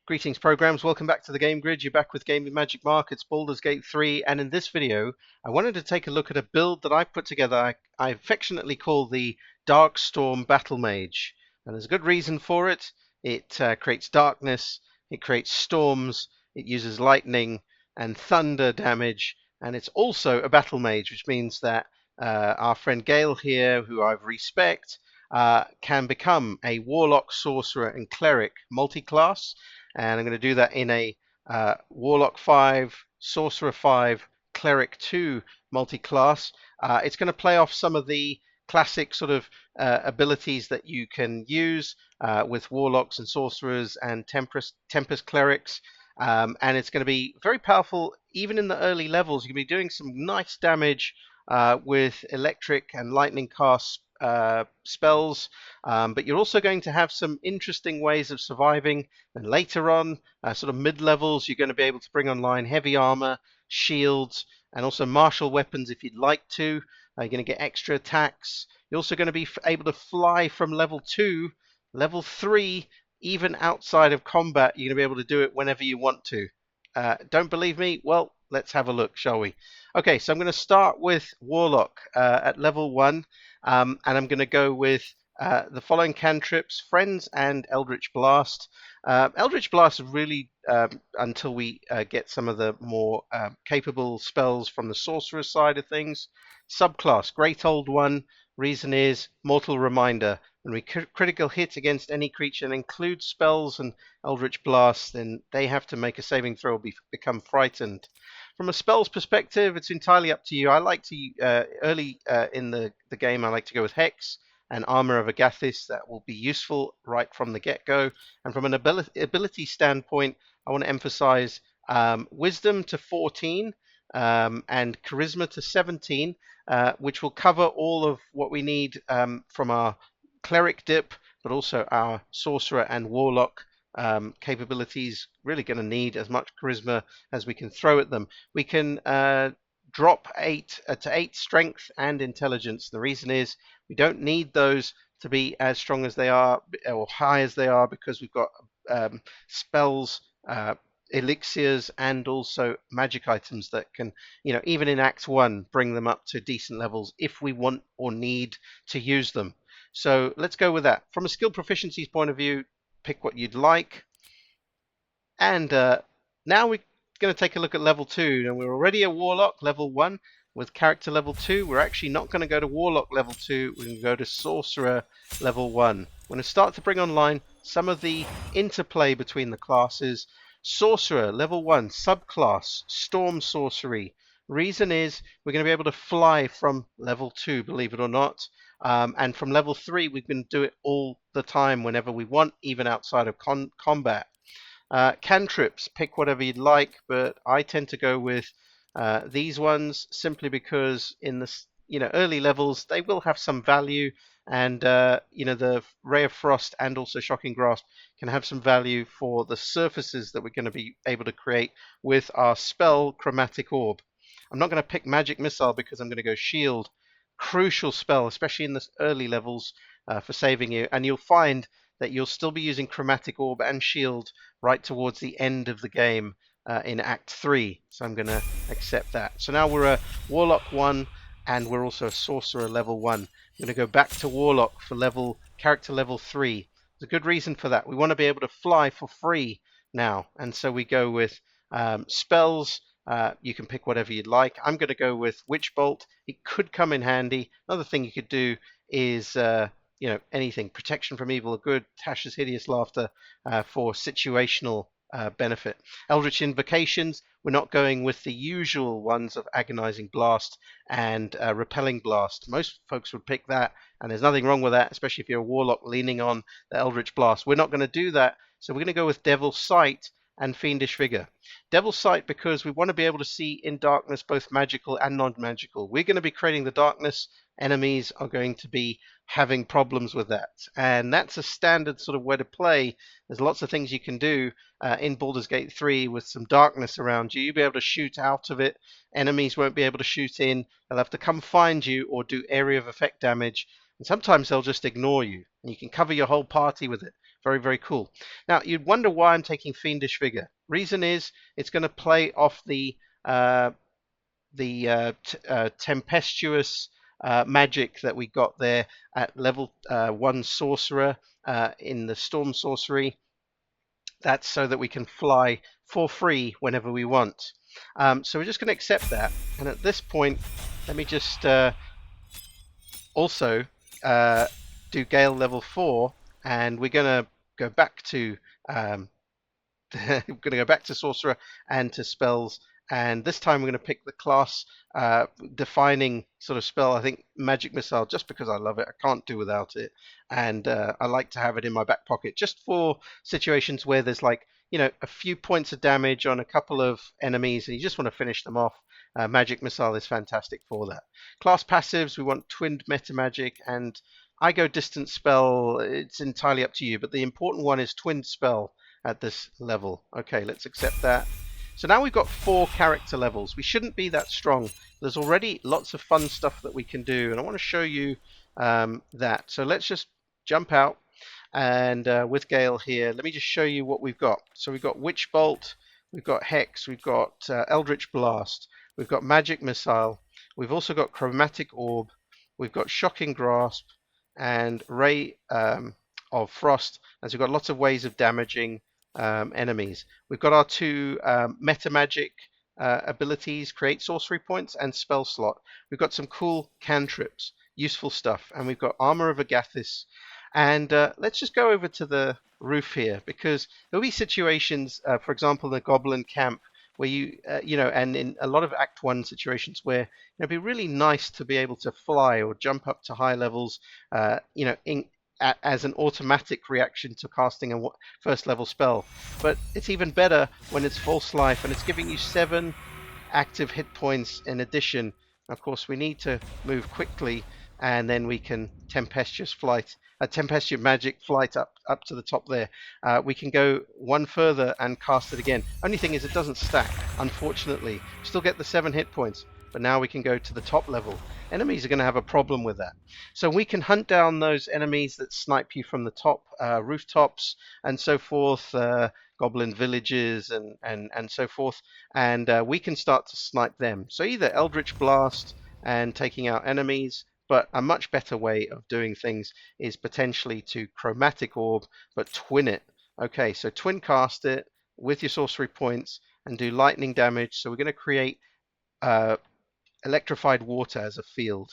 Greetings programs, welcome back to the Game Grid. You're back with Metamagic Mark. It's Baldur's Gate 3, and in this video I wanted to take a look at a build that I put together I affectionately call the Darkstorm Battlemage. And there's a good reason for it. It creates darkness, it creates storms, it uses lightning and thunder damage, and it's also a battle mage, which means that our friend Gale here, who I've respec'd, can become a Warlock, Sorcerer and Cleric multi-class. And I'm going to do that in a Warlock 5, Sorcerer 5, Cleric 2 multi-class. It's going to play off some of the classic sort of abilities that you can use with Warlocks and Sorcerers and Tempest Clerics. And it's going to be very powerful even in the early levels. You're going to be doing some nice damage with electric and lightning cast spells, but you're also going to have some interesting ways of surviving. And later on, sort of mid-levels, you're going to be able to bring online heavy armor, shields, and also martial weapons if you'd like to. You're going to get extra attacks. You're also going to be able to fly from level 2, level 3, even outside of combat. You're going to be able to do it whenever you want to. Don't believe me? Well, let's have a look, shall we? Okay, so I'm going to start with Warlock at level 1, and I'm going to go with the following cantrips: Friends and Eldritch Blast. Eldritch Blast really, until we get some of the more capable spells from the Sorcerer side of things. Subclass, Great Old One. Reason is Mortal Reminder. When we critical hit against any creature and includes spells and Eldritch Blast, then they have to make a saving throw or become frightened. From a spells perspective, it's entirely up to you. I like to, early in the game, I like to go with Hex and Armor of Agathis. That will be useful right from the get-go. And from an ability standpoint, I want to emphasize Wisdom to 14 and Charisma to 17, which will cover all of what we need from our Cleric dip, but also our Sorcerer and Warlock capabilities. Really going to need as much charisma as we can throw at them. We can drop 8 to 8 strength and intelligence. The reason is we don't need those to be as strong as they are or high as they are, because we've got spells, elixirs, and also magic items that can, even in Act 1, bring them up to decent levels if we want or need to use them. So let's go with that. From a skill proficiencies point of view, pick what you'd like. And now we're going to take a look at level 2. And we're already a Warlock level 1 with character level 2. We're actually not going to go to Warlock level 2. We're going to go to Sorcerer level 1. We're going to start to bring online some of the interplay between the classes. Sorcerer level 1, subclass, Storm Sorcery. Reason is we're going to be able to fly from level 2, believe it or not. And from level 3, we can do it all the time whenever we want, even outside of combat. Cantrips, pick whatever you'd like, but I tend to go with these ones simply because in the early levels they will have some value, and the Ray of Frost and also Shocking Grasp can have some value for the surfaces that we're going to be able to create with our spell Chromatic Orb. I'm not going to pick Magic Missile because I'm going to go Shield. Crucial spell, especially in the early levels, for saving you, and you'll find that you'll still be using Chromatic Orb and Shield right towards the end of the game in Act 3, so I'm going to accept that. So now we're a Warlock 1, and we're also a Sorcerer level 1. I'm going to go back to Warlock for character level 3. There's a good reason for that. We want to be able to fly for free now, and so we go with spells. You can pick whatever you'd like. I'm going to go with Witch Bolt. It could come in handy. Another thing you could do is, anything. Protection from Evil or Good, Tasha's Hideous Laughter for situational benefit. Eldritch Invocations, we're not going with the usual ones of Agonizing Blast and Repelling Blast. Most folks would pick that, and there's nothing wrong with that, especially if you're a Warlock leaning on the Eldritch Blast. We're not going to do that, so we're going to go with Devil's Sight and Fiendish Vigor. Devil's Sight because we want to be able to see in darkness both magical and non-magical. We're going to be creating the darkness. Enemies are going to be having problems with that, and that's a standard sort of way to play. There's lots of things you can do in Baldur's Gate 3 with some darkness around you. You'll be able to shoot out of it. Enemies won't be able to shoot in. They'll have to come find you or do area of effect damage, and sometimes they'll just ignore you, and you can cover your whole party with it. Very, very cool. Now, you'd wonder why I'm taking Fiendish Vigor. Reason is it's going to play off the tempestuous magic that we got there at level 1 Sorcerer in the Storm Sorcery. That's so that we can fly for free whenever we want. So we're just going to accept that. And at this point, let me just also do Gale level 4, and we're going to go back to we're going to go back to Sorcerer and to spells, and this time we're going to pick the class defining sort of spell. I think Magic Missile, just because I love it. I can't do without it, and I like to have it in my back pocket just for situations where there's like, you know, a few points of damage on a couple of enemies and you just want to finish them off. Magic Missile is fantastic for that. Class passives, we want Twinned Metamagic, and I go Distant Spell. It's entirely up to you, but the important one is Twinned Spell at this level. Okay, let's accept that. So now we've got 4 character levels. We shouldn't be that strong. There's already lots of fun stuff that we can do, and I want to show you that. So let's just jump out, and with Gale here, let me just show you what we've got. So we've got Witch Bolt, we've got Hex, we've got Eldritch Blast, we've got Magic Missile, we've also got Chromatic Orb, we've got Shocking Grasp, and Ray of Frost, and so we've got lots of ways of damaging enemies. We've got our 2 Metamagic abilities, Create Sorcery Points and Spell Slot. We've got some cool cantrips, useful stuff, and we've got Armor of Agathis. And let's just go over to the roof here, because there'll be situations, for example, in the Goblin Camp, where and in a lot of Act 1 situations where it'd be really nice to be able to fly or jump up to high levels, as an automatic reaction to casting a first level spell. But it's even better when it's False Life and it's giving you 7 active hit points in addition. Of course, we need to move quickly, and then we can Tempestuous Magic Flight up to the top there. We can go one further and cast it again. Only thing is it doesn't stack, unfortunately. Still get the 7 hit points, but now we can go to the top level. Enemies are going to have a problem with that. So we can hunt down those enemies that snipe you from the top rooftops and so forth, goblin villages and so forth, and we can start to snipe them. So either Eldritch Blast and taking out enemies, but a much better way of doing things is potentially to Chromatic Orb, but twin it. Okay, so twin cast it with your sorcery points and do lightning damage. So we're going to create electrified water as a field,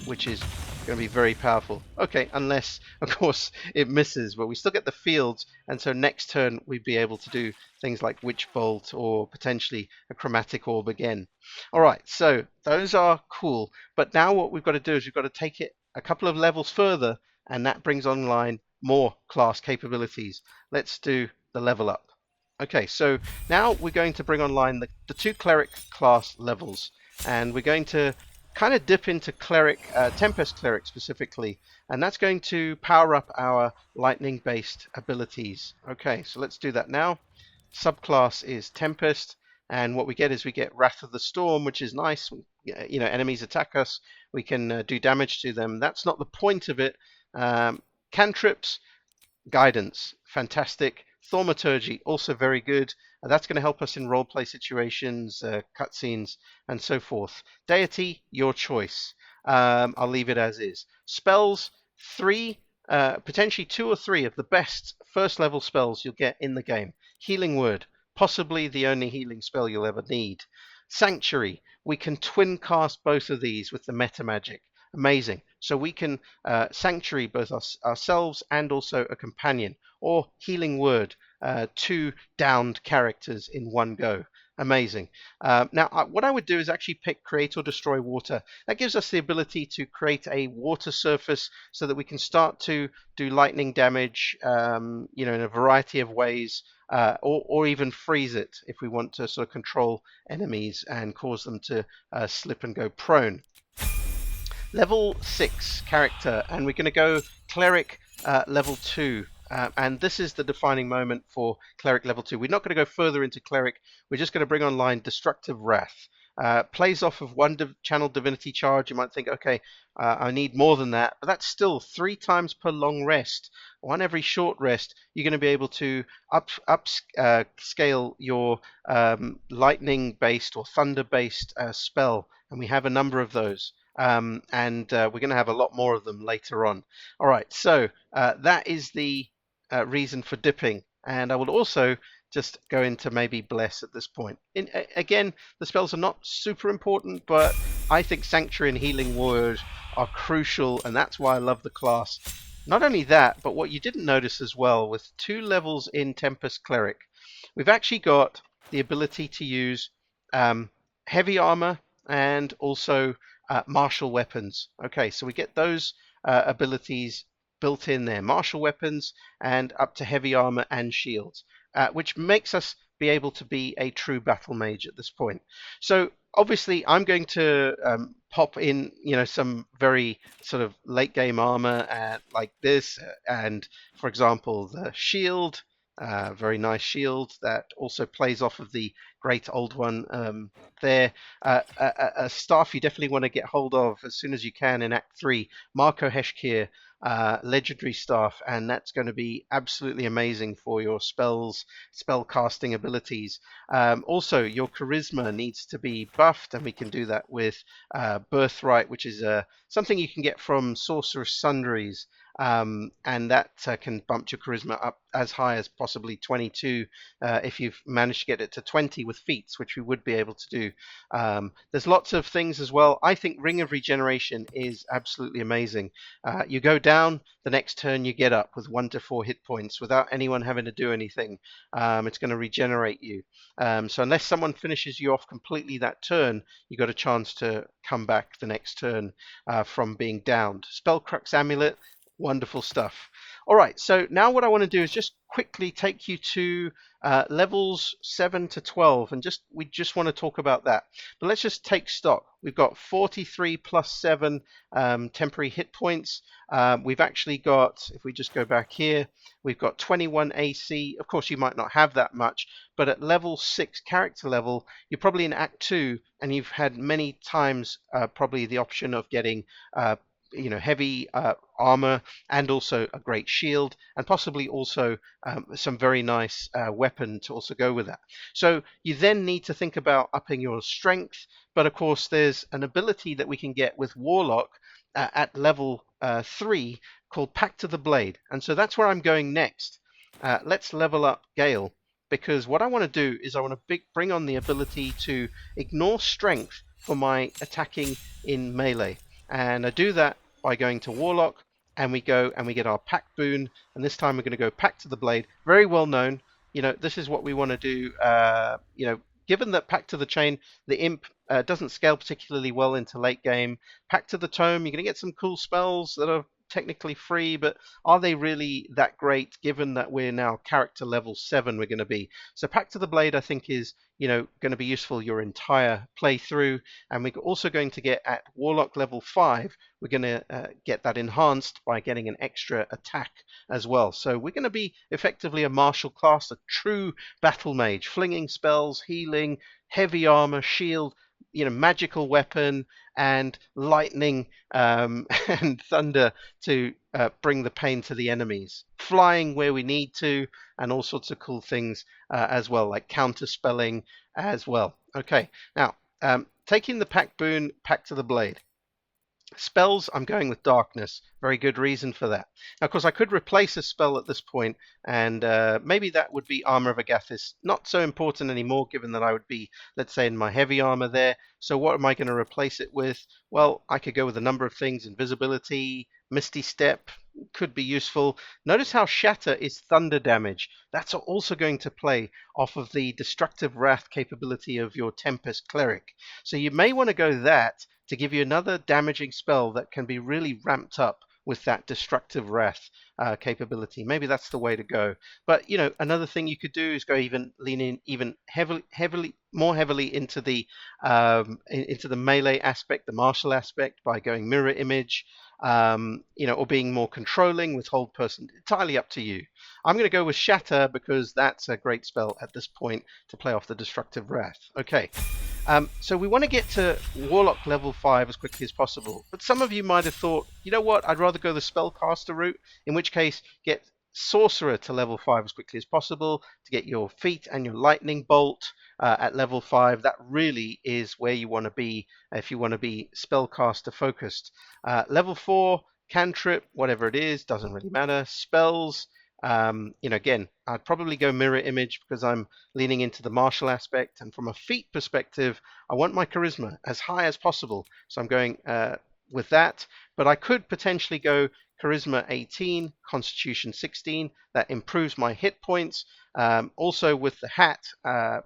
which is going to be very powerful. Okay, unless, of course, it misses, but we still get the fields, and so next turn we'd be able to do things like Witch Bolt or potentially a Chromatic Orb again. All right, so those are cool, but now what we've got to do is we've got to take it a couple of levels further, and that brings online more class capabilities. Let's do the level up. Okay, so now we're going to bring online the 2 Cleric class levels, and we're going to kind of dip into Cleric, Tempest Cleric specifically, and that's going to power up our lightning-based abilities. Okay, so let's do that now. Subclass is Tempest, and what we get is we get Wrath of the Storm, which is nice. Enemies attack us, we can do damage to them. That's not the point of it. Cantrips, Guidance, fantastic. Thaumaturgy, also very good. That's going to help us in roleplay situations, cutscenes, and so forth. Deity, your choice. I'll leave it as is. Spells, 3, potentially 2 or 3 of the best first level spells you'll get in the game. Healing Word, possibly the only healing spell you'll ever need. Sanctuary, we can twin cast both of these with the Metamagic. Amazing. So we can Sanctuary both ourselves and also a companion, or Healing Word, 2 downed characters in one go. Amazing. Now, what I would do is actually pick Create or Destroy Water. That gives us the ability to create a water surface so that we can start to do lightning damage, in a variety of ways, or even freeze it if we want to sort of control enemies and cause them to slip and go prone. Level 6 character, and we're going to go Cleric level 2. And this is the defining moment for Cleric level 2. We're not going to go further into Cleric. We're just going to bring online Destructive Wrath. Plays off of one channel divinity charge. You might think, okay, I need more than that, but that's still 3 times per long rest. One every short rest, you're going to be able to scale your lightning-based or thunder-based spell, and we have a number of those. And we're going to have a lot more of them later on. All right, so that is the reason for dipping, and I will also just go into maybe bless at this point. Again, the spells are not super important, but I think Sanctuary and Healing Word are crucial, and that's why I love the class. Not only that, but what you didn't notice as well, with 2 levels in Tempest Cleric, we've actually got the ability to use heavy armor and also martial weapons. Okay, so we get those abilities built in there, martial weapons and up to heavy armor and shields, which makes us be able to be a true battle mage at this point. So obviously I'm going to pop in, some very sort of late game armor like this, and for example the shield, very nice shield that also plays off of the great old one there. A staff you definitely want to get hold of as soon as you can in Act 3, Markoheshkir, legendary staff, and that's going to be absolutely amazing for your spells, spell casting abilities. Also, your charisma needs to be buffed, and we can do that with birthright, which is something you can get from sorcerer's sundries. And that can bump your charisma up as high as possibly 22 if you've managed to get it to 20 with feats, which we would be able to do. There's lots of things as well. I think Ring of Regeneration is absolutely amazing. You go down, the next turn you get up with 1 to 4 hit points without anyone having to do anything. It's going to regenerate you. So unless someone finishes you off completely that turn, you got a chance to come back the next turn from being downed. Spellcrux Amulet, wonderful stuff. All right, so now what I want to do is just quickly take you to levels 7 to 12, and we just want to talk about that. But let's just take stock. We've got 43 plus 7 temporary hit points. We've actually got, if we just go back here, we've got 21 AC. Of course, you might not have that much, but at level 6 character level, you're probably in Act 2, and you've had many times probably the option of getting heavy armor and also a great shield, and possibly also some very nice weapon to also go with that. So you then need to think about upping your strength, but of course there's an ability that we can get with Warlock at level 3 called Pact of the Blade, and so that's where I'm going next. Let's level up Gale, because what I want to do is I want to bring on the ability to ignore strength for my attacking in melee. And I do that by going to Warlock, and we go and we get our Pact boon, and this time we're going to go Pact to the Blade. Very well known. This is what we want to do. Given that Pact to the Chain, the Imp doesn't scale particularly well into late game. Pact to the Tome, you're going to get some cool spells that are technically free, but are they really that great given that we're now character level 7 we're going to be? So Pact to the Blade I think is going to be useful your entire playthrough, and we're also going to get at Warlock level 5, we're going to get that enhanced by getting an extra attack as well. So we're going to be effectively a martial class, a true battle mage, flinging spells, healing, heavy armor, shield, magical weapon, and lightning and thunder to bring the pain to the enemies. Flying where we need to, and all sorts of cool things as well, like counterspelling as well. Okay, now taking the Pact boon, Pact to the Blade. Spells, I'm going with Darkness. Very good reason for that. Now, of course, I could replace a spell at this point, and maybe that would be Armor of Agathis. Not so important anymore, given that I would be, let's say, in my heavy armor there. So what am I going to replace it with? Well, I could go with a number of things. Invisibility, Misty Step could be useful. Notice how Shatter is thunder damage. That's also going to play off of the Destructive Wrath capability of your Tempest Cleric. So you may want to go that to give you another damaging spell that can be really ramped up with that Destructive Wrath capability. Maybe that's the way to go. But another thing you could do is go lean in even more heavily into the melee aspect, the martial aspect, by going Mirror Image, or being more controlling with Hold Person. Entirely up to you. I'm going to go with Shatter because that's a great spell at this point to play off the Destructive Wrath. Okay. So we want to get to Warlock level 5 as quickly as possible. But some of you might have thought, you know what, I'd rather go the Spellcaster route, in which case get Sorcerer to level 5 as quickly as possible to get your feat and your lightning bolt at level 5. That really is where you want to be if you want to be Spellcaster focused. Level 4, cantrip, whatever it is, doesn't really matter. Spells, again, I'd probably go mirror image because I'm leaning into the martial aspect, and from a feat perspective, I want my charisma as high as possible. So I'm going with that, but I could potentially go charisma 18, constitution 16. That improves my hit points. Also with the hat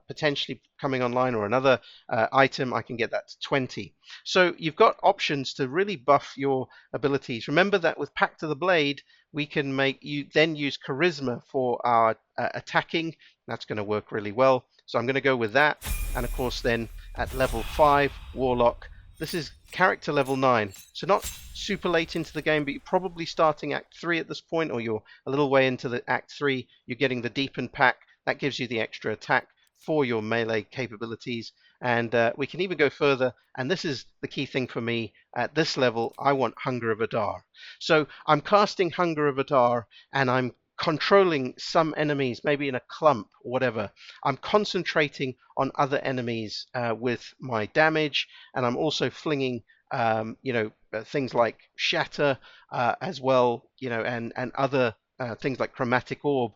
potentially coming online, or another item, I can get that to 20. So you've got options to really buff your abilities. Remember that with Pact of the Blade, we can make you then use charisma for our attacking. That's going to work really well. So I'm going to go with that. And of course then at level 5, Warlock, this is character level 9. So not super late into the game, but you're probably starting Act 3 at this point, or you're a little way into the Act 3. You're getting the deepened pack. That gives you the extra attack for your melee capabilities. And we can even go further, and this is the key thing for me. At this level, I want Hunger of Adar. So I'm casting Hunger of Adar, and I'm controlling some enemies, maybe in a clump or whatever. I'm concentrating on other enemies with my damage, and I'm also flinging things like shatter as well, and other things like chromatic orb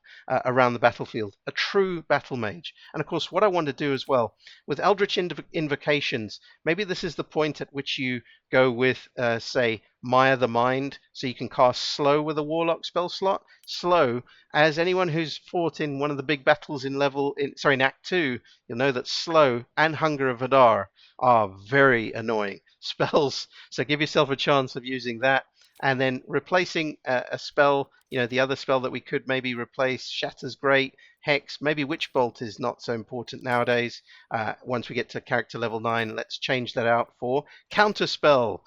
around the battlefield. A true battle mage. And of course, what I want to do as well with Eldritch Invocations, maybe this is the point at which you go with, say, Mire the Mind, so you can cast Slow with a Warlock spell slot. Slow, as anyone who's fought in one of the big battles in Act 2, you'll know that Slow and Hunger of Adar are very annoying spells. So give yourself a chance of using that. And then replacing a spell, the other spell that we could maybe replace, Shatter's great, Hex, maybe Witch Bolt is not so important nowadays. Once we get to character level 9, let's change that out for Counterspell.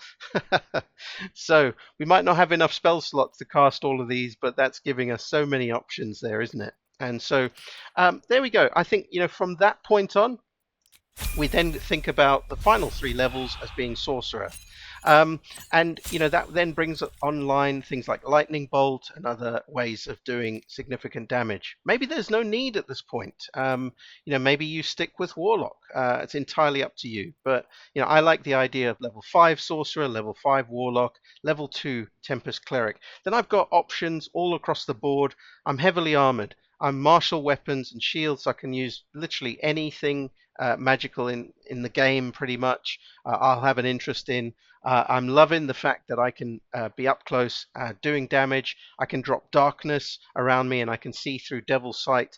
So we might not have enough spell slots to cast all of these, but that's giving us so many options there, isn't it? And so there we go. I think, from that point on, we then think about the final 3 levels as being Sorcerer. And that then brings online things like lightning bolt and other ways of doing significant damage. Maybe there's no need at this point. Maybe you stick with Warlock. It's entirely up to you. But I like the idea of level 5 Sorcerer, level 5 Warlock, level 2 Tempest Cleric. Then I've got options all across the board. I'm heavily armored. I'm martial weapons and shields. So I can use literally anything magical in the game, pretty much. I'll have an interest in. I'm loving the fact that I can be up close doing damage. I can drop darkness around me, and I can see through Devil's Sight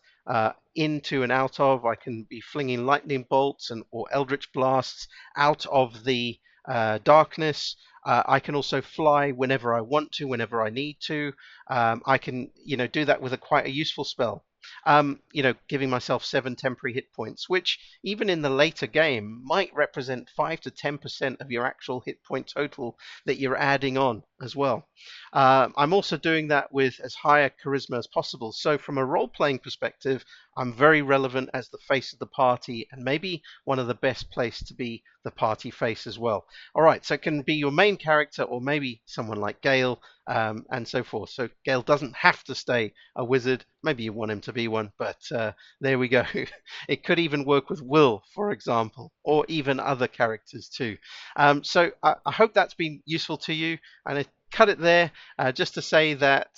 into and out of. I can be flinging lightning bolts or eldritch blasts out of the darkness. I can also fly whenever I want to, whenever I need to. I can, do that with quite a useful spell. Giving myself 7 temporary hit points, which even in the later game might represent 5 to 10% of your actual hit point total that you're adding on as well. I'm also doing that with as high a charisma as possible. So from a role-playing perspective, I'm very relevant as the face of the party, and maybe one of the best placed to be the party face as well. All right, so it can be your main character, or maybe someone like Gale, and so forth. So Gale doesn't have to stay a wizard. Maybe you want him to be one, but there we go. It could even work with Wyll, for example, or even other characters too. So I hope that's been useful to you, and I cut it there just to say that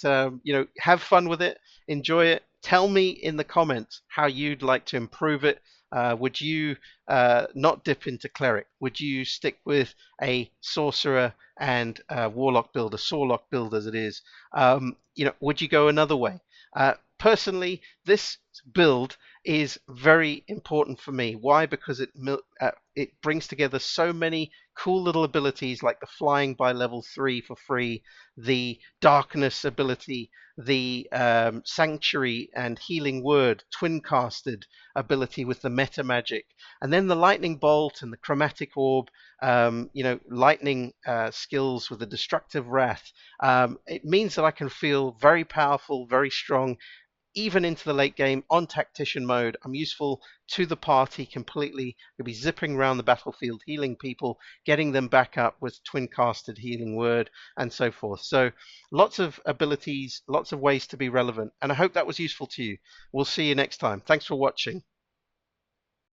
have fun with it, enjoy it. Tell me in the comments how you'd like to improve it. Would you not dip into cleric? Would you stick with a sorcerer and warlock build, a sorlock build as it is? Would you go another way? Personally, this build is very important for me. Why? Because it brings together so many cool little abilities, like the flying by level 3 for free, the darkness ability, the sanctuary and healing word twin casted ability with the Metamagic, and then the lightning bolt and the chromatic orb, lightning skills with the destructive wrath. It means that I can feel very powerful, very strong, even into the late game on tactician mode. I'm useful to the party completely. You'll be zipping around the battlefield, healing people, getting them back up with twin casted healing word, and so forth. So lots of abilities, lots of ways to be relevant, and I hope that was useful to you. We'll see you next time. Thanks for watching.